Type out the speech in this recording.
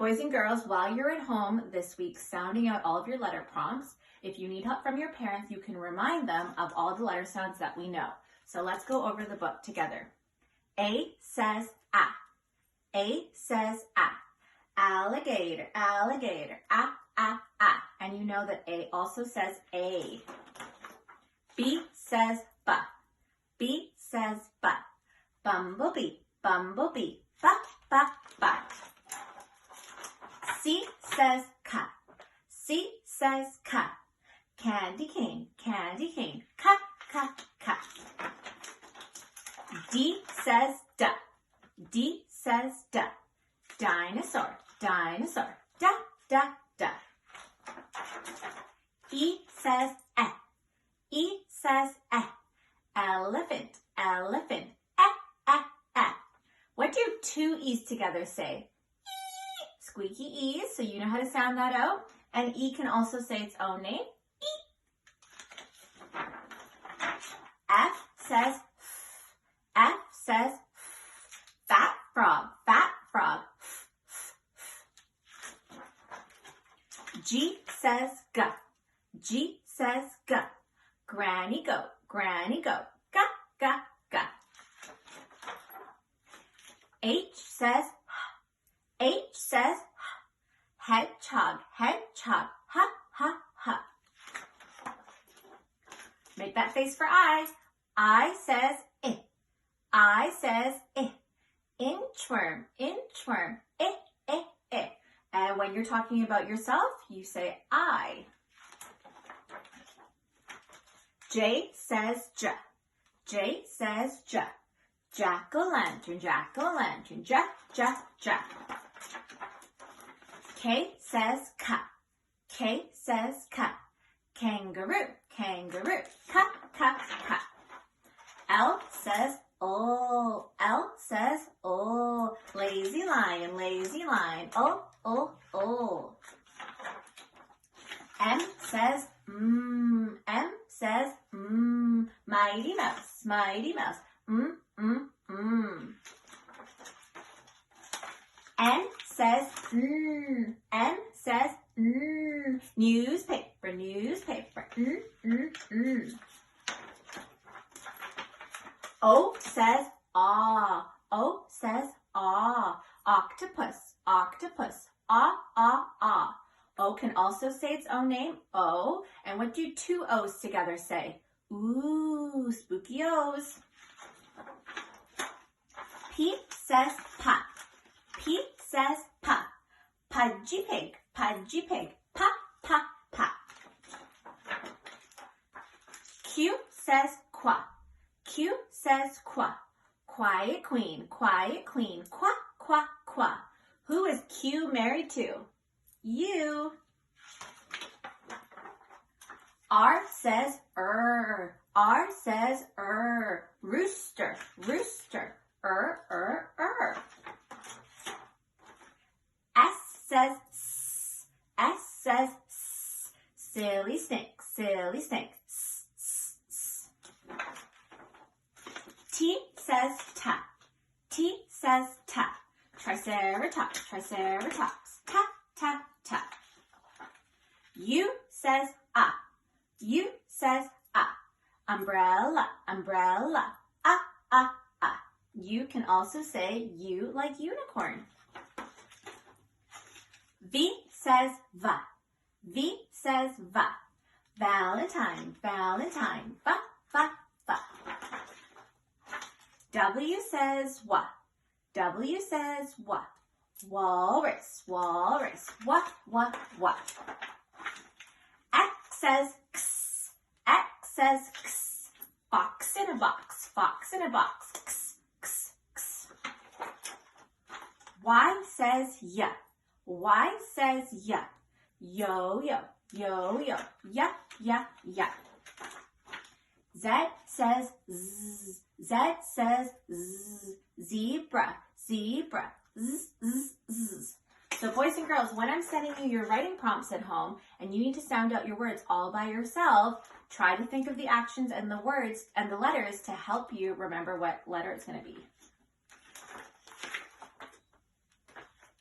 boys and girls, while you're at home this week sounding out all of your letter prompts, if you need help from your parents, you can remind them of all the letter sounds that we know. So let's go over the book together. A says ah. A says ah. Alligator, alligator, ah, ah, ah. And you know that A also says A. B says ba. B says ba. Bumblebee, bumblebee, ba, ba, ba. C says ka. C says ka. Candy cane, ka, ka, ka. D says da. D says da. Dinosaur, dinosaur, da, da, da. E says eh. E says eh. Elephant, elephant, eh, eh, eh. What do two E's together say? E. Squeaky E's, so you know how to sound that out. And E can also say its own name. E. F says f. F says fat frog, fat frog. G says g. G says g. Granny goat, granny goat, ga, ga, ga. H says h. H says h. Hedgehog, hedgehog, ha, ha, ha. Make that face for I. I says eh. I says eh. Inchworm, inchworm, eh, eh, eh. And when you're talking about yourself, you say I. J says J. J says J. Jack-o'-lantern, jack-o'-lantern, ja, ja, ja. K says K. K says K. Kangaroo, kangaroo, ka, ka, ka. L says oh. L says oh. Lazy lion, oh, oh, oh. M says M says mighty mouse, N says N says newspaper, newspaper, O says ah. O says ah. Octopus, octopus, ah, ah, ah. O can also say its own name, O. And what do two O's together say? Ooh, spooky O's. P says pa. P says pa. Pudgy pig, pa, pa, pa. Q says qua. Q says qua. Quiet queen, qua, qua, qua. Who is Q married to? You. R says R says rooster, rooster, S says s. S says s. Silly snake, silly snake, s, s, s. T says ta. T says ta. Triceratops, triceratops, ta, ta, ta. U says ah. U says ah. Umbrella, umbrella, ah, ah, ah. You can also say U like unicorn. V says va. V says va. Valentine, Valentine, va, va, va. W says wa. W says wa. Walrus, walrus, wa, wa, wa. X says x. X says x. Fox in a box, fox in a box, x, x, x. Y says ya. Y says ya. Yo, yo, yo, yo, ya, ya, ya. Z says z. Z says z. Zebra, zebra, z, z, z. So boys and girls, when I'm sending you your writing prompts at home and you need to sound out your words all by yourself, try to think of the actions and the words and the letters to help you remember what letter it's going to be.